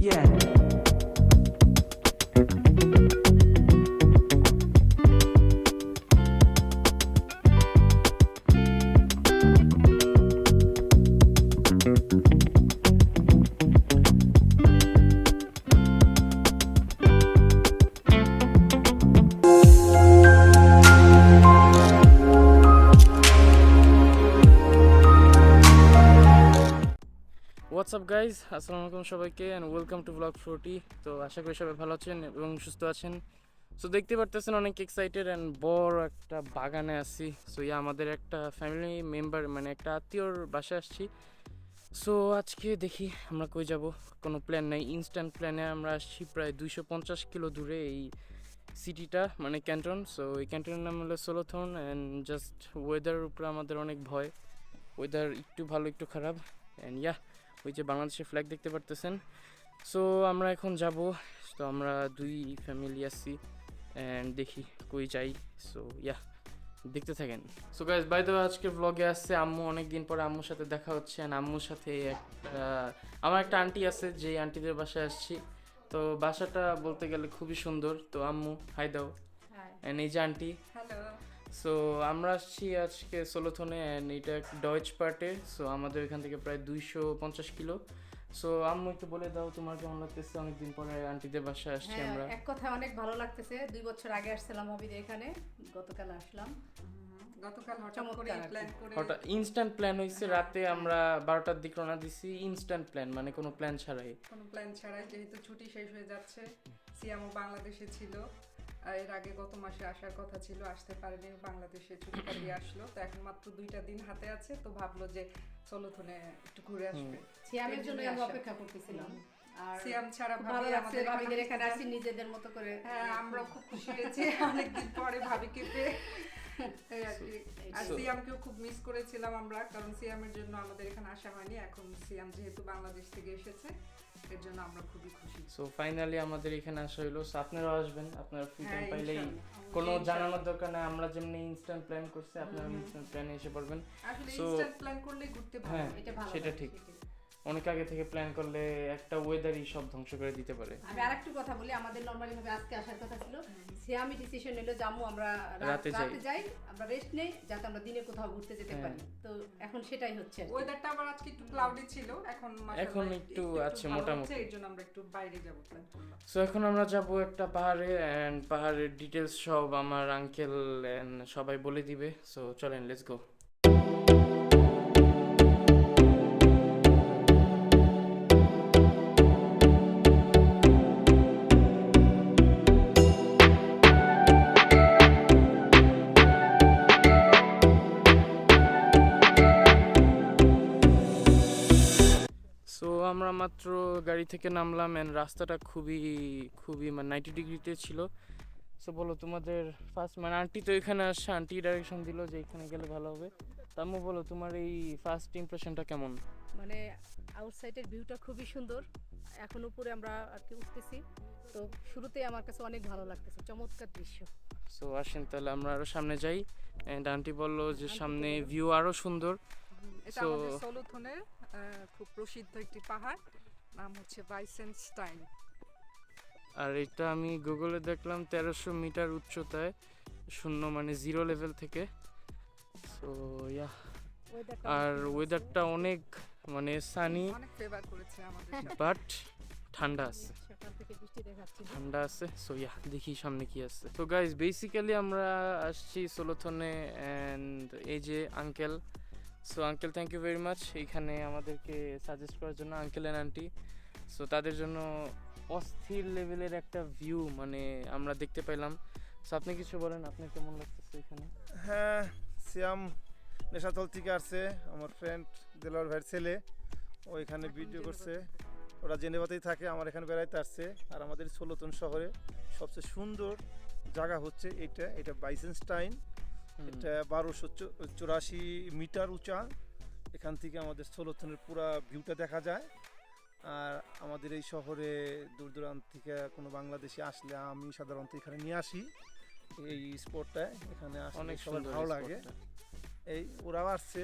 Yeah. হোয়াটস up guys, আসসালামু আলাইকুম সবাইকে অ্যান্ড ওয়েলকাম টু ব্লগ 40। তো আশা করি সবাই ভালো আছেন এবং সুস্থ আছেন। সো দেখতে পারতেছেন অনেক এক্সাইটেড অ্যান্ড বড় একটা বাগানে আছি। সো আমাদের একটা ফ্যামিলি মেম্বার মানে একটা আত্মীয়র বাসায় আসছি। সো আজকে দেখি আমরা কই যাব, কোনো প্ল্যান নাই। ইনস্ট্যান্ট প্ল্যানে আমরা আসছি প্রায় 250 কিলো দূরে এই সিটিটা মানে ক্যান্টন। সো এই ক্যান্টনের নাম হলো সোলোথর্ন অ্যান্ড জাস্ট ওয়েদারের উপরে আমাদের অনেক ভয়। ওয়েদার একটু ভালো একটু খারাপ অ্যান্ড ওই যে বাংলাদেশের ফ্ল্যাগ দেখতে পারতেছেন। সো আমরা এখন যাব। তো আমরা দুই ফ্যামিলি আসছি অ্যান্ড দেখি কই যাই। সো দেখতে থাকেন। So guys, by the way, আজকে ব্লগে আসছে আম্মু। অনেক দিন পরে আম্মুর সাথে দেখা হচ্ছে অ্যান্ড আম্মুর সাথে আমার একটা আন্টি আছে, যে আন্টিদের বাসায় আসছি। তো বাসাটা বলতে গেলে খুবই সুন্দর। তো আম্মু হাই দাও। অ্যান্ড এই যে আন্টি। হ্যালো। সো আমরা আসছি আজকে সোলোথনে অ্যান্ড এটা ডয়েচ পার্টে। সো আমাদের এখান থেকে প্রায় 250 কিলো। সো আম্মু একটু বলে দাও তোমার কেমন লাগতেছে, অনেকদিন পরে আন্টিদের বাসায় আসছি আমরা। এক কথা অনেক ভালো লাগতেছে। 2 বছর আগে আসছিলাম হবিদের এখানে, গতকাল আসলাম। গতকাল হঠাৎ করে প্ল্যান করে হঠাৎ ইনস্ট্যান্ট প্ল্যান হয়েছে। রাতে আমরা 12টার দিকে রওনা দিছি, ইনস্ট্যান্ট প্ল্যান মানে কোনো প্ল্যান ছাড়াই। যেহেতু ছুটি শেষ হয়ে যাচ্ছে, সিয়ামও বাংলাদেশে ছিল। এর আগে গত মাসে আসার কথা ছিল, আসতে পারেনি, বাংলাদেশে ছুটি কাটিয়ে আসলো। তো এখন মাত্র 2টা দিন হাতে আছে, তো ভাবলো যে সোলোথনে একটু ঘুরে আসবে। সিয়ামের জন্য আমরা অপেক্ষা করতেছিলাম। আর সিয়াম ছাড়া ভালো লাগছে ভাবিদের এখানে আসি নিজেদের মতো করে। হ্যাঁ, আমরা খুব খুশি হয়েছি অনেকদিন পরে ভাবিকে পেয়ে। আর সিয়ামকেও খুব মিস করেছিলাম আমরা, কারণ সিয়ামের জন্য আমাদের এখানে আসা হয়নি। এখন সিয়াম যেহেতু বাংলাদেশ থেকে এসেছে, এর জন্য আমরা খুবই খুশি। সো ফাইনালি আমাদের এখানে আসা হইলো। সো আপনারাও আসবেন, আপনারা ফ্রি টাইম হ্যাঁ, পাইলেই কোনো জানানোর দরকার নেই। আমরা যেমনি ইনস্ট্যান্ট প্ল্যান করছি, আপনারা ইনস্ট্যান্ট প্ল্যানে এসে পড়বেন। আসলে So, ইনস্ট্যান্ট প্ল্যান করলে ঘুরতে ভালো। হ্যাঁ, এটা ভালো সেটা লাগে, ঠিক। সেটাই। অনেক আগে থেকে প্ল্যান করলে একটা ওয়েদারই সব ধ্বংস করে দিতে পারে। আমি আরেকটু কথা বলি, আমাদের নরমালি ভাবে আজকে আসার কথা ছিল। সিয়ামি ডিসিশন নিল যে আম্মু আমরা রাতে যাই, আমরা রেস্ট নেই, যাতে আমরা দিনে কোথাও ঘুরতে যেতে পারি। তো এখন সেটাই হচ্ছে। ওয়েদারটা আবার আজকে একটু ক্লাউডি ছিল, এখন এখন একটু আছে মোটামুটি। এর জন্য আমরা একটু বাইরে যাব প্ল্যান করলাম। সো এখন আমরা যাব একটা পাহাড়ে অ্যান্ড পাহাড়ের ডিটেলস সব আমার আঙ্কেল অ্যান্ড সবাই বলে দিবে। সো চলেন, লেটস গো। সো আমরা মাত্র গাড়ি থেকে নামলাম অ্যান্ড রাস্তাটা খুবই খুবই মানে 90 ডিগ্রিতে ছিল। সো বলো তোমাদের ফার্স্ট মানে আন্টি তো এখানে আসছে, আন্টি ডাইরেকশন দিল যে এখানে গেলে ভালো হবে। তাম্মু বলো তোমার এই ফার্স্ট ইমপ্রেশনটা কেমন? মানে আউটসাইডের ভিউটা খুবই সুন্দর। এখন উপরে আমরা আর কি উঠতেছি, তো শুরুতেই আমার কাছে অনেক ভালো লাগতেছে, চমৎকার দৃশ্য। সো আসেন তাহলে আমরা আরো সামনে যাই। অ্যান্ড আন্টি বললো যে সামনে ভিউ আরো সুন্দর। এটা আমাদের সোলোথনের খুব প্রসিদ্ধ একটি পাহাড়, নাম হচ্ছে ভাইসেনস্টাইন। আর এটা আমি গুগলে দেখলাম 1300 মিটার উচ্চতায়, শূন্য মানে জিরো লেভেল থেকে। সো আর ওয়েদারটা অনেক মানে সানি, অনেক ফেভার করেছে আমাদের সাথে। বাট ঠান্ডা আছে, সকাল থেকে বৃষ্টি দেখাচ্ছে। ঠান্ডা আছে। সো দেখি সামনে কি আছে। তো গাইজ বেসিক্যালি আমরা আসছি সোলোথনে অ্যান্ড এই যে uncle. So uncle thank you very much এইখানে আমাদেরকে সাজেস্ট করার জন্য, আঙ্কেল অ্যান্ড আন্টি। সো তাদের জন্য অস্থির লেভেলের একটা ভিউ মানে আমরা দেখতে পেলাম। সো আপনি কিছু বলেন, আপনার কেমন লাগতেছে এখানে? হ্যাঁ, সিয়াম নেশাতল থেকে আসছে, আমার ফ্রেন্ড দেলোয়ার ভাইয়ের ছেলে, ও এখানে ভিডিও করছে। ওরা জেনেভাতেই থাকে, আমার এখানে বেড়াইতে আসছে। আর আমাদের সোলোথন শহরে সবচেয়ে সুন্দর জায়গা হচ্ছে এটা ভাইসেনস্টাইন। এটা 1284 মিটার উঁচা। এখান থেকে আমাদের সোলোথনের পুরো ভিউটা দেখা যায়। আর আমাদের এই শহরে দূর দূরান্ত থেকে কোনো বাংলাদেশি আসলে আমি সাধারণত এখানে নিয়ে আসি এই স্পটটায়। এখানে আসলে অনেক সবার সুন্দর ভালো লাগে। এই ওরাও আসছে,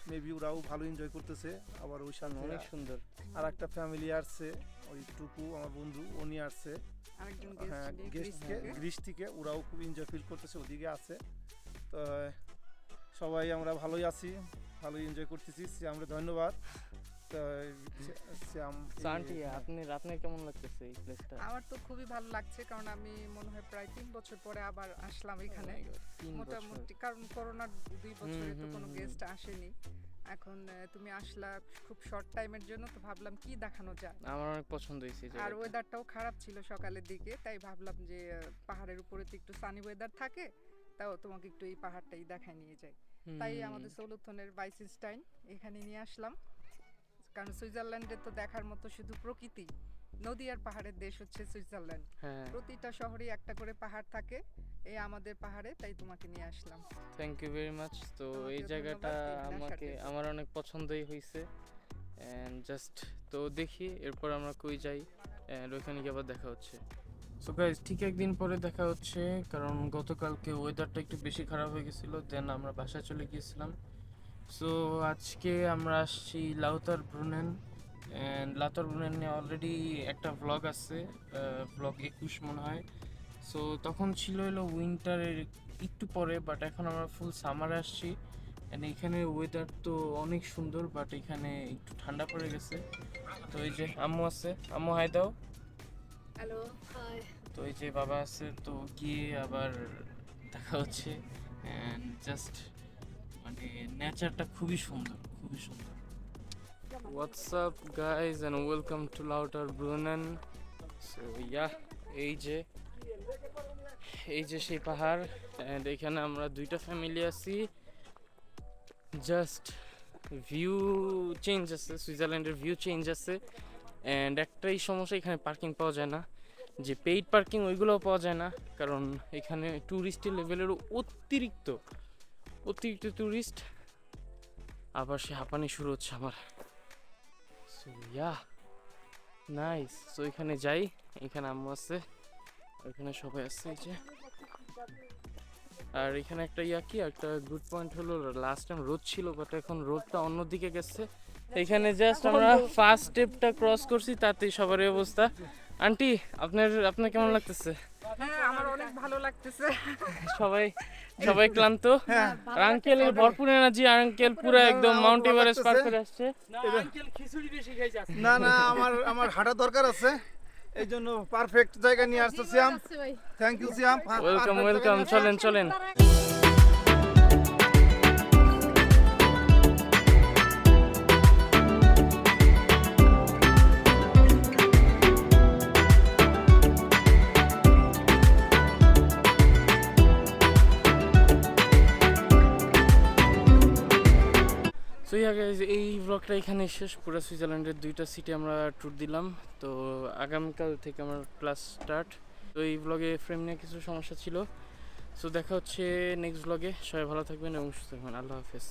মেবি ওরাও ভালো এনজয় করতেছে। আবার ওই সামনে অনেক সুন্দর আর একটা ফ্যামিলি আসছে, ওই টুকু আমার বন্ধু ও নিয়ে আসছে, আরেকজন হ্যাঁ গ্রিস থেকে, ওরাও খুব এনজয় ফিল করতেছে, ওদিকে আছে। তো সবাই আমরা ভালোই আছি, ভালোই এনজয় করতেছি। আমরা ধন্যবাদ। তো শ্যাম আন্টি আপনার কেমন লাগতেছে এই প্লেসটা? আমার তো খুবই ভালো লাগছে, কারণ আমি মনে হয় প্রায় 3 বছর পরে আবার আসলাম এখানে। মোটামুটি কারণ করোনার 2 বছরে তো কোনো গেস্ট আসেনি। এখন তুমি আসলা খুব শর্ট টাইমের জন্য, তো ভাবলাম কি দেখানো যায়। আমার অনেক পছন্দ হয়েছে এই আর জায়গাটা। ওয়েদারটাও খারাপ ছিল সকালের দিকে, তাই ভাবলাম যে পাহাড়ের উপরে তো একটু সানি ওয়েদার থাকে, তাও তোমাকে একটু এই পাহাড়টাই দেখায় নিয়ে যাই। তাই আমাদের সোলোথনের বাইসেনস্টাইন এখানে নিয়ে আসলাম, কারণ সুইজারল্যান্ডে তো দেখার মতো শুধু প্রকৃতি, নদী আর পাহাড়ের দেশ হচ্ছে সুইজারল্যান্ড। হ্যাঁ, প্রতিটা শহরেই একটা করে পাহাড় থাকে, এই আমাদের পাহাড়ে, তাই তোমাকে নিয়ে আসলাম। Thank you very much. তো তোমাকেও এই জায়গাটা ধন্যবাদ এখানে আসার জন্য। আমার অনেক পছন্দই হয়েছে। অ্যান্ড জাস্ট তো দেখি এরপর আমরা কই যাই, অ্যান্ড ওইখানে গিয়ে আবার দেখা হচ্ছে। সো গাইজ, ঠিক একদিন পরে দেখা হচ্ছে, কারণ গতকালকে ওয়েদারটা একটু বেশি খারাপ হয়ে গেছিলো, দেন আমরা বাসায় চলে গিয়েছিলাম। সো আজকে আমরা আসছি লাউতারব্রুনেন, অ্যান্ড লাউতারব্রুনেনে অলরেডি একটা ভ্লগ আছে, ভ্লগ 21 মনে হয়। সো তখন ছিল হলো উইন্টারের একটু পরে, বাট এখন আমরা ফুল সামারে আসছি। অ্যান্ড এখানে ওয়েদার তো অনেক সুন্দর, বাট এখানে একটু ঠান্ডা পড়ে গেছে। তো এই যে আম্মু আছে, আম্মু হাই দাও। Hello, hi. তো এই যে বাবা আছে, তো গিয়ে আবার দেখা হচ্ছে। অ্যান্ড জাস্ট মানে নেচারটা খুবই সুন্দর, খুবই সুন্দর। What's up guys and welcome to Lauterbrunnen. So yeah, এই যে সেই পাহাড়, অ্যান্ড এখানে আমরা 2টা ফ্যামিলি আছি। জাস্ট ভিউ চেঞ্জ আছে, সুইজারল্যান্ডের ভিউ চেঞ্জ আছে। অ্যান্ড একটাই সমস্যা, এখানে পার্কিং পাওয়া যায় না, যে পেইড পার্কিং ওইগুলোও পাওয়া যায় না, কারণ এখানে ট্যুরিস্টের লেভেলেরও অতিরিক্ত ট্যুরিস্ট। আবার সে হাঁপানি শুরু হচ্ছে আমার। So yeah, nice. সো এখানে যাই, এখানে আম্মু আছে, এখানে সবাই আছে এই যে। আর এখানে একটা একটা গুড পয়েন্ট হলো, লাস্ট টাইম রোদ ছিল, বাট এখন রোদটা অন্যদিকে গেছে। এখানে জাস্ট আমরা ফার্স্ট স্টেপটা ক্রস করছি, তাতেই সবারই অবস্থা। আন্টি আপনার কেমন লাগতেছে? হ্যাঁ, আমার অনেক ভালো লাগতেছে। সবাই ক্লান্ত, আর আঙ্কেলের ভরপুর এনার্জি, আঙ্কেল পুরো একদম মাউন্ট এভারেস্ট পার করে আসছে। না আমার হাঁটা দরকার আছে, এই জন্য পারফেক্ট জায়গা নিয়ে আসছে Shyam. Thank you Shyam. Welcome, চলেন। সো ইয়া গাইজ, এই ব্লগটা এখানে শেষ। পুরো সুইজারল্যান্ডের 2টা সিটি আমরা ট্যুর দিলাম। তো আগামীকাল থেকে আমার ক্লাস স্টার্ট। তো এই ব্লগে ফ্রেম নিয়ে কিছু সমস্যা ছিল। সো দেখা হচ্ছে নেক্সট ব্লগে। সবাই ভালো থাকবেন এবং সুস্থ থাকবেন। আল্লাহ হাফেজ।